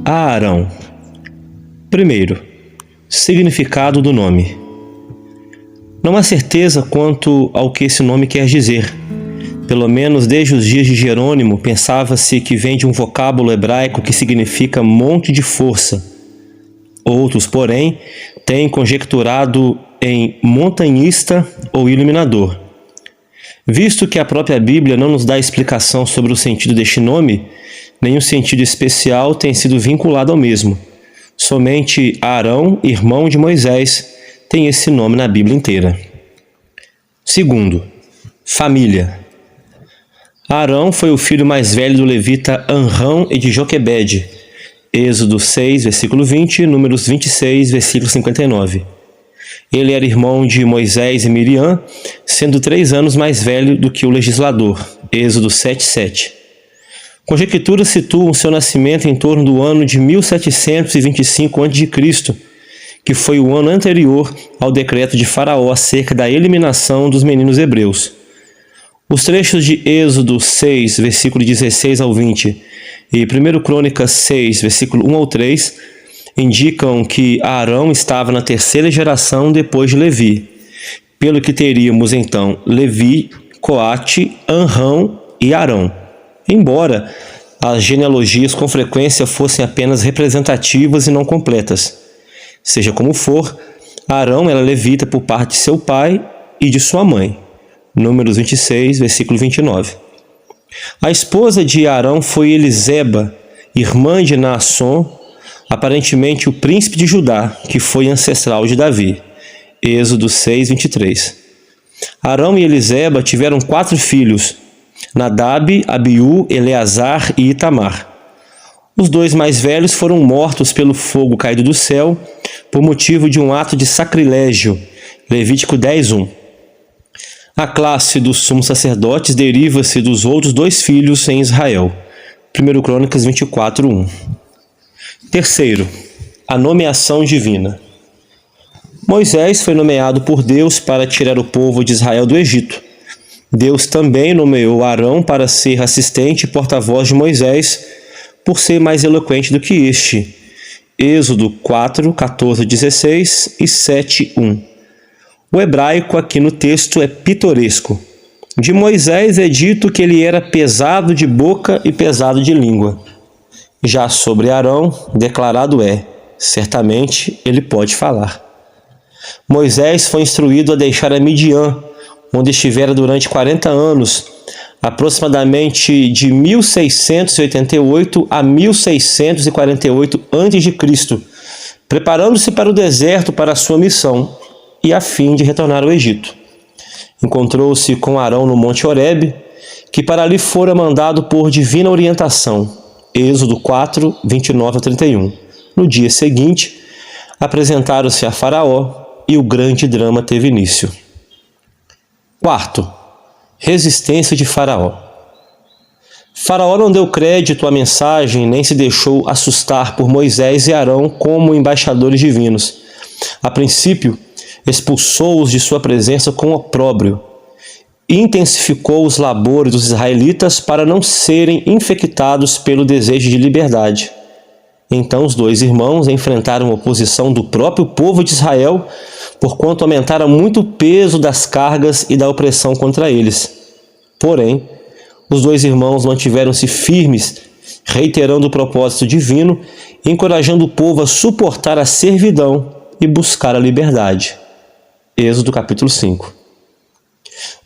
Arão. Primeiro, significado do nome. Não há certeza quanto ao que esse nome quer dizer. Pelo menos desde os dias de Jerônimo, pensava-se que vem de um vocábulo hebraico que significa monte de força. Outros, porém, têm conjecturado em montanhista ou iluminador. Visto que a própria Bíblia não nos dá explicação sobre o sentido deste nome, nenhum sentido especial tem sido vinculado ao mesmo. Somente Arão, irmão de Moisés, tem esse nome na Bíblia inteira. Segundo, família. Arão foi o filho mais velho do levita Anrão e de Joquebede. Êxodo 6, versículo 20, Números 26, versículo 59. Ele era irmão de Moisés e Miriam, sendo 3 anos mais velho do que o legislador. Êxodo 7, 7. Conjecturas situam seu nascimento em torno do ano de 1725 a.C., que foi o ano anterior ao decreto de Faraó acerca da eliminação dos meninos hebreus. Os trechos de Êxodo 6, versículo 16 ao 20, e 1 Crônicas 6, versículo 1 ao 3, indicam que Arão estava na 3ª geração depois de Levi, pelo que teríamos então Levi, Coate, Anrão e Arão, embora as genealogias com frequência fossem apenas representativas e não completas. Seja como for, Arão era levita por parte de seu pai e de sua mãe. Números 26, versículo 29. A esposa de Arão foi Eliseba, irmã de Naasson, aparentemente o príncipe de Judá, que foi ancestral de Davi. Êxodo 6, 23. Arão e Eliseba tiveram 4 filhos, Nadab, Abiú, Eleazar e Itamar. Os 2 mais velhos foram mortos pelo fogo caído do céu por motivo de um ato de sacrilégio. Levítico 10, 1. A classe dos sumos sacerdotes deriva-se dos outros 2 filhos em Israel. 1 Crônicas 24, 1. Terceiro, a nomeação divina. Moisés foi nomeado por Deus para tirar o povo de Israel do Egito. Deus também nomeou Arão para ser assistente e porta-voz de Moisés, por ser mais eloquente do que este. Êxodo 4, 14, 16 e 7, 1. O hebraico aqui no texto é pitoresco. De Moisés é dito que ele era pesado de boca e pesado de língua. Já sobre Arão, declarado é, certamente ele pode falar. Moisés foi instruído a deixar a Midian, onde estivera durante 40 anos, aproximadamente de 1688 a 1648 a.C., preparando-se para o deserto para a sua missão e a fim de retornar ao Egito. Encontrou-se com Arão no Monte Horebe, que para ali fora mandado por divina orientação. Êxodo 4, 29 a 31. No dia seguinte, apresentaram-se a Faraó e o grande drama teve início. Quarto, resistência de Faraó. Faraó não deu crédito à mensagem nem se deixou assustar por Moisés e Arão como embaixadores divinos. A princípio, expulsou-os de sua presença com opróbrio. Intensificou os labores dos israelitas para não serem infectados pelo desejo de liberdade. Então os 2 irmãos enfrentaram a oposição do próprio povo de Israel, porquanto aumentaram muito o peso das cargas e da opressão contra eles. Porém, os 2 irmãos mantiveram-se firmes, reiterando o propósito divino, encorajando o povo a suportar a servidão e buscar a liberdade. Êxodo capítulo 5.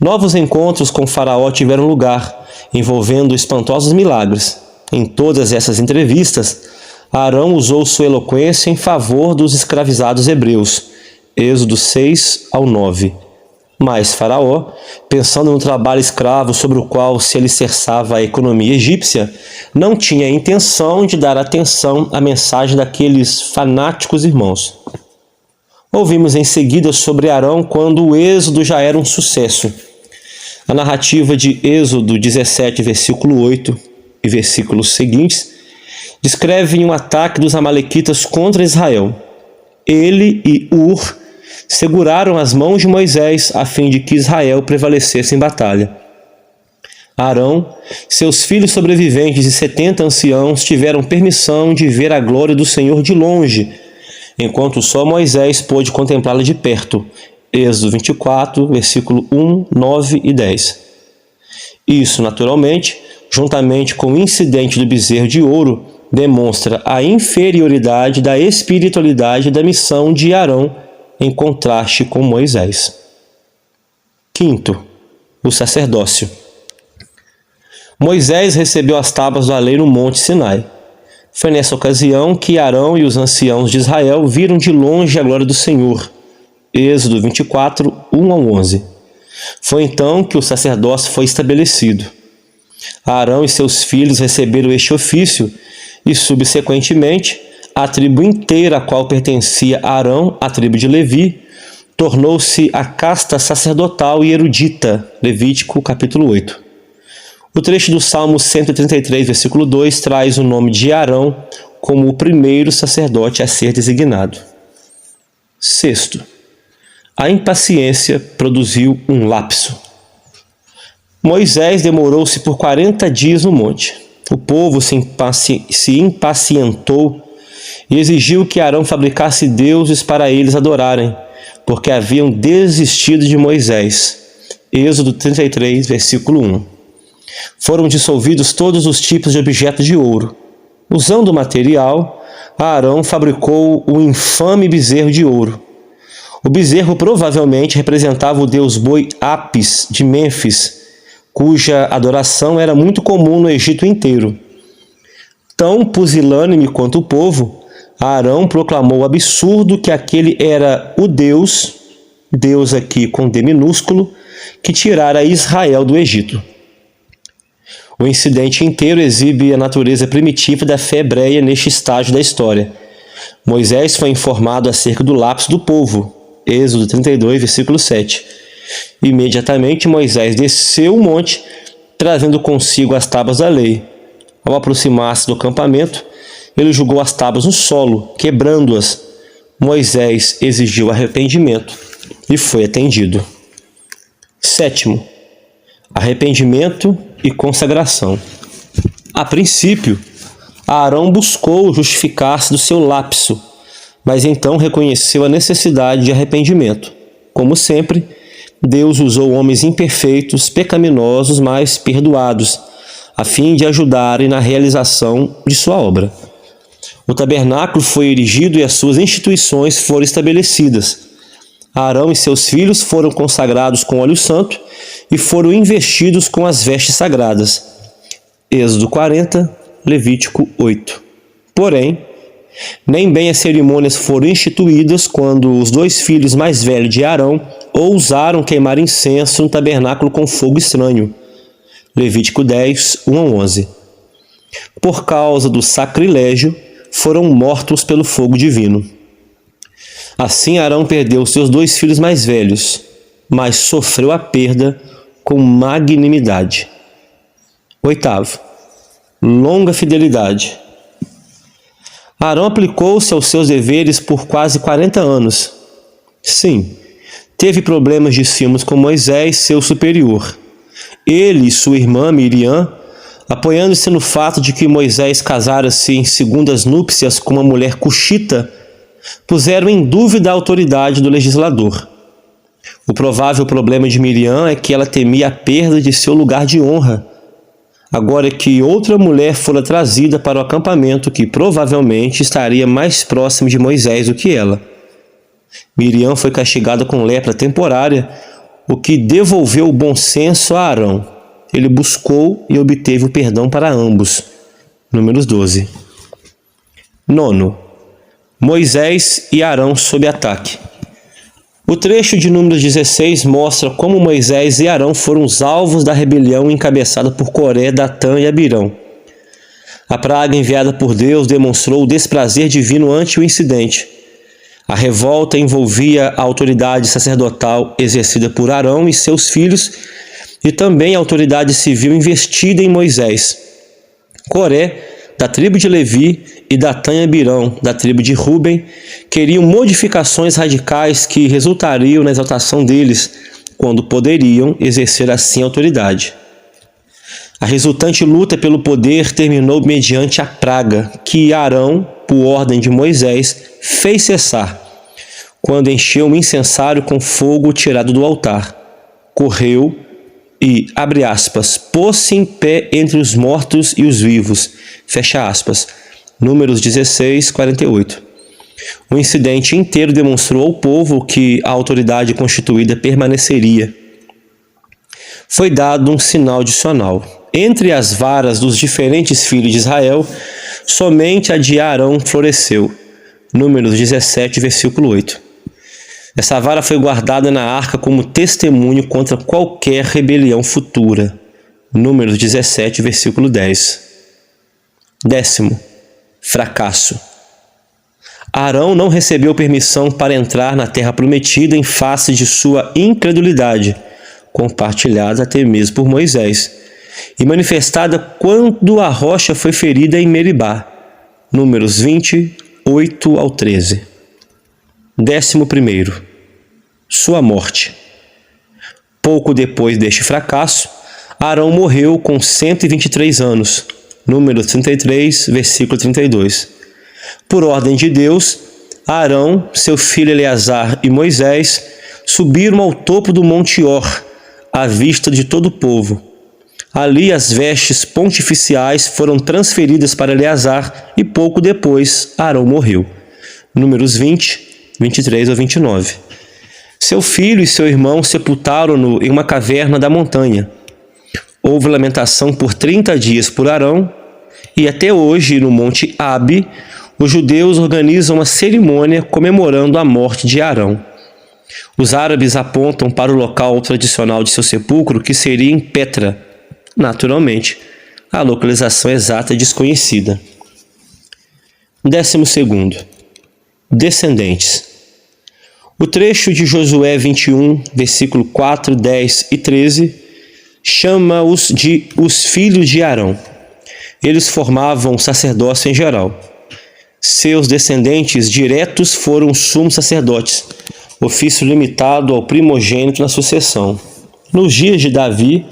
Novos encontros com Faraó tiveram lugar, envolvendo espantosos milagres. Em todas essas entrevistas, Arão usou sua eloquência em favor dos escravizados hebreus. Êxodo 6 ao 9. Mas Faraó, pensando no trabalho escravo sobre o qual se alicerçava a economia egípcia, não tinha a intenção de dar atenção à mensagem daqueles fanáticos irmãos. Ouvimos em seguida sobre Arão quando o êxodo já era um sucesso. A narrativa de Êxodo 17, versículo 8 e versículos seguintes descreve um ataque dos amalequitas contra Israel. Ele e Ur seguraram as mãos de Moisés a fim de que Israel prevalecesse em batalha. Arão, seus filhos sobreviventes e 70 anciãos tiveram permissão de ver a glória do Senhor de longe, enquanto só Moisés pôde contemplá-la de perto. Êxodo 24, versículo 1, 9 e 10. Isso, naturalmente, juntamente com o incidente do bezerro de ouro, demonstra a inferioridade da espiritualidade da missão de Arão em contraste com Moisés. Quinto, o sacerdócio. Moisés recebeu as tábuas da lei no Monte Sinai. Foi nessa ocasião que Arão e os anciãos de Israel viram de longe a glória do Senhor. Êxodo 24, 1 ao 11. Foi então que o sacerdócio foi estabelecido. Arão e seus filhos receberam este ofício e, subsequentemente, a tribo inteira a qual pertencia Arão, a tribo de Levi, tornou-se a casta sacerdotal e erudita. Levítico capítulo 8. O trecho do Salmo 133, versículo 2, traz o nome de Arão como o primeiro sacerdote a ser designado. Sexto, a impaciência produziu um lapso. Moisés demorou-se por 40 dias no monte. O povo se impacientou e exigiu que Arão fabricasse deuses para eles adorarem, porque haviam desistido de Moisés. Êxodo 33, versículo 1. Foram dissolvidos todos os tipos de objetos de ouro. Usando o material, Arão fabricou o infame bezerro de ouro. O bezerro provavelmente representava o deus boi Apis de Mênfis, cuja adoração era muito comum no Egito inteiro. Tão pusilânime quanto o povo, Arão proclamou o absurdo que aquele era o Deus aqui com D minúsculo, que tirara Israel do Egito. O incidente inteiro exibe a natureza primitiva da fé hebreia neste estágio da história. Moisés foi informado acerca do lapso do povo. Êxodo 32, versículo 7. Imediatamente Moisés desceu o monte, trazendo consigo as tábuas da lei. Ao aproximar-se do acampamento, ele jogou as tábuas no solo, quebrando-as. Moisés exigiu arrependimento e foi atendido. Sétimo, arrependimento e consagração. A princípio, Arão buscou justificar-se do seu lapso, mas então reconheceu a necessidade de arrependimento. Como sempre, Deus usou homens imperfeitos, pecaminosos, mas perdoados, a fim de ajudarem na realização de sua obra. O tabernáculo foi erigido e as suas instituições foram estabelecidas. Arão e seus filhos foram consagrados com óleo santo e foram investidos com as vestes sagradas. Êxodo 40, Levítico 8. Porém, nem bem as cerimônias foram instituídas quando os 2 filhos mais velhos de Arão ousaram queimar incenso no tabernáculo com fogo estranho. Levítico 10, 1 a 11. Por causa do sacrilégio, foram mortos pelo fogo divino. Assim Arão perdeu seus 2 filhos mais velhos, mas sofreu a perda com magnanimidade. Oitavo, longa fidelidade. Arão aplicou-se aos seus deveres por quase 40 anos. Sim, teve problemas de ciúmes com Moisés, seu superior. Ele e sua irmã Miriam, apoiando-se no fato de que Moisés casara-se em segundas núpcias com uma mulher cuxita, puseram em dúvida a autoridade do legislador. O provável problema de Miriam é que ela temia a perda de seu lugar de honra, agora que outra mulher fora trazida para o acampamento que provavelmente estaria mais próximo de Moisés do que ela. Miriam foi castigada com lepra temporária, o que devolveu o bom senso a Arão. Ele buscou e obteve o perdão para ambos. Números 12. Nono, Moisés e Arão sob ataque. O trecho de Números 16 mostra como Moisés e Arão foram os alvos da rebelião encabeçada por Coré, Datã e Abirão. A praga enviada por Deus demonstrou o desprazer divino ante o incidente. A revolta envolvia a autoridade sacerdotal exercida por Arão e seus filhos e também a autoridade civil investida em Moisés. Coré, da tribo de Levi, e Datã e Abirão, da tribo de Ruben, queriam modificações radicais que resultariam na exaltação deles, quando poderiam exercer assim autoridade. A resultante luta pelo poder terminou mediante a praga, que Arão, por ordem de Moisés, fez cessar, quando encheu um incensário com fogo tirado do altar. Correu e, abre aspas, pôs-se em pé entre os mortos e os vivos, fecha aspas. Números 16, 48. O incidente inteiro demonstrou ao povo que a autoridade constituída permaneceria. Foi dado um sinal adicional. Entre as varas dos diferentes filhos de Israel, somente a de Arão floresceu. Números 17, versículo 8. Essa vara foi guardada na arca como testemunho contra qualquer rebelião futura. Números 17, versículo 10. 10º. Fracasso. Arão não recebeu permissão para entrar na terra prometida em face de sua incredulidade, compartilhada até mesmo por Moisés, e manifestada quando a rocha foi ferida em Meribá. Números 20, 8 ao 13. 11º. Sua morte. Pouco depois deste fracasso, Arão morreu com 123 anos. Números 33, versículo 32. Por ordem de Deus, Arão, seu filho Eleazar e Moisés subiram ao topo do Monte Or, à vista de todo o povo. Ali as vestes pontificiais foram transferidas para Eleazar e pouco depois Arão morreu. Números 20, 23 ao 29. Seu filho e seu irmão sepultaram-no em uma caverna da montanha. Houve lamentação por 30 dias por Arão, e até hoje, no Monte Abi, os judeus organizam uma cerimônia comemorando a morte de Arão. Os árabes apontam para o local tradicional de seu sepulcro, que seria em Petra. Naturalmente, a localização exata é desconhecida. 12º. Descendentes. O trecho de Josué 21, versículo 4, 10 e 13, chama-os de os filhos de Arão. Eles formavam o sacerdócio em geral. Seus descendentes diretos foram os sumos sacerdotes, ofício limitado ao primogênito na sucessão. Nos dias de Davi,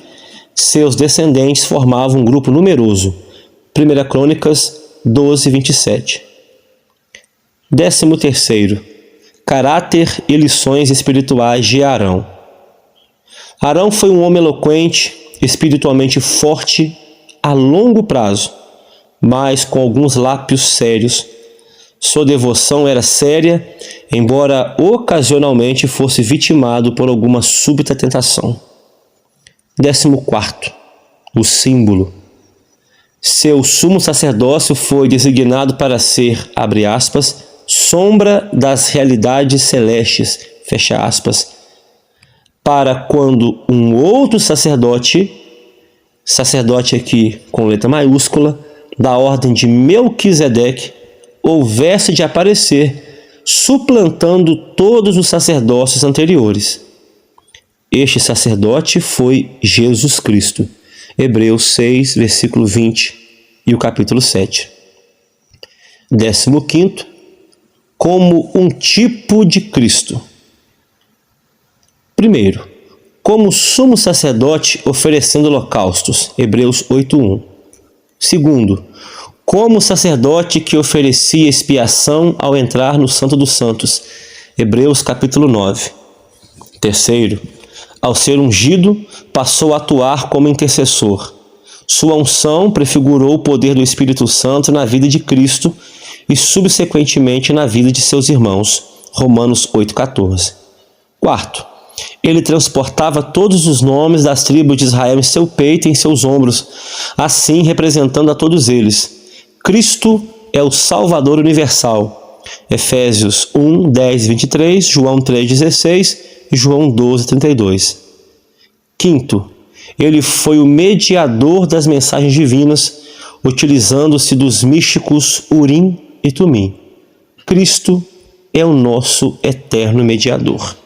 seus descendentes formavam um grupo numeroso. 1 Crônicas 12, 27. 13º. Caráter e lições espirituais de Arão. Arão foi um homem eloquente, espiritualmente forte a longo prazo, mas com alguns lábios sérios. Sua devoção era séria, embora ocasionalmente fosse vitimado por alguma súbita tentação. 14º. O símbolo. Seu sumo sacerdócio foi designado para ser, abre aspas, sombra das realidades celestes, fecha aspas, para quando um outro sacerdote aqui com letra maiúscula, da ordem de Melquisedeque, houvesse de aparecer, suplantando todos os sacerdócios anteriores. Este sacerdote foi Jesus Cristo. Hebreus 6, versículo 20 e o capítulo 7. 15º. Como um tipo de Cristo. Primeiro, como sumo sacerdote oferecendo holocaustos. Hebreus 8:1. Segundo, como sacerdote que oferecia expiação ao entrar no Santo dos Santos. Hebreus capítulo 9. Terceiro, ao ser ungido, passou a atuar como intercessor. Sua unção prefigurou o poder do Espírito Santo na vida de Cristo e subsequentemente na vida de seus irmãos. Romanos 8,14. Quarto, ele transportava todos os nomes das tribos de Israel em seu peito e em seus ombros, assim representando a todos eles. Cristo é o Salvador universal. Efésios 1, 10, 23, João 3, 16 e João 12, 32. Quinto, ele foi o mediador das mensagens divinas, utilizando-se dos místicos Urim e Tumim. Cristo é o nosso eterno mediador.